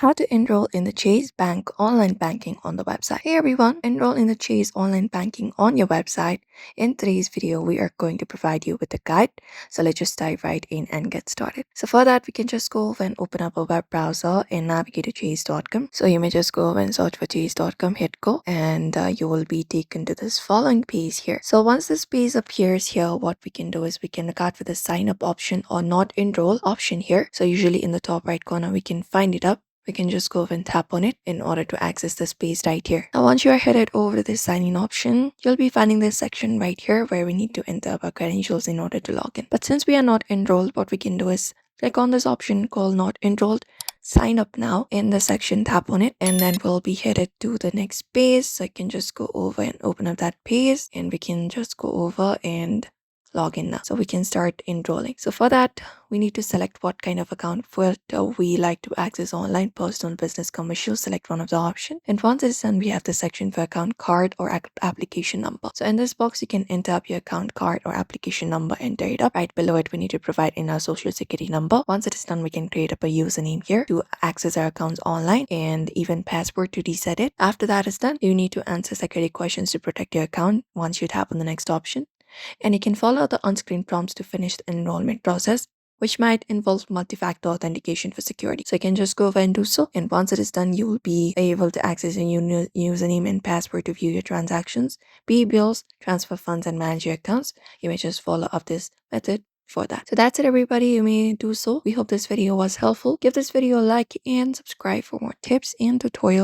How to enroll in the Chase Bank online banking on the website. Hey everyone, enroll in the Chase online banking on your website. In today's video, we are going to provide you with a guide. So let's just dive right in and get started. So for that, we can just go over and open up a web browser and navigate to chase.com. So you may just go over and search for chase.com, hit go, and you will be taken to this following page here. So once this page appears here, what we can do is we can look out for the sign up option or not enroll option here. So usually in the top right corner, we can find it up. We can just go over and tap on it in order to access this page right here. Now, once you are headed over to this sign in option, you'll be finding this section right here where we need to enter our credentials in order to log in. But since we are not enrolled, what we can do is click on this option called not enrolled, sign up now in the section, tap on it, and then we'll be headed to the next page. So I can just go over and open up that page and we can just go over and log in now. So we can start enrolling. So for that, we need to select what kind of account filter we like to access online, personal, business, commercial. Select one of the options. And once it's done, we have the section for account card or application number. So in this box, you can enter up your account card or application number, enter it up. Right below it, we need to provide in our social security number. Once it is done, we can create up a username here to access our accounts online and even password to reset it. After that is done, you need to answer security questions to protect your account once you tap on the next option. And you can follow the on-screen prompts to finish the enrollment process, which might involve multi-factor authentication for security. So you can just go over and do so. And once it is done, you will be able to access your username and password to view your transactions, pay bills, transfer funds, and manage your accounts. You may just follow up this method for that. So that's it, everybody. You may do so. We hope this video was helpful. Give this video a like and subscribe for more tips and tutorials.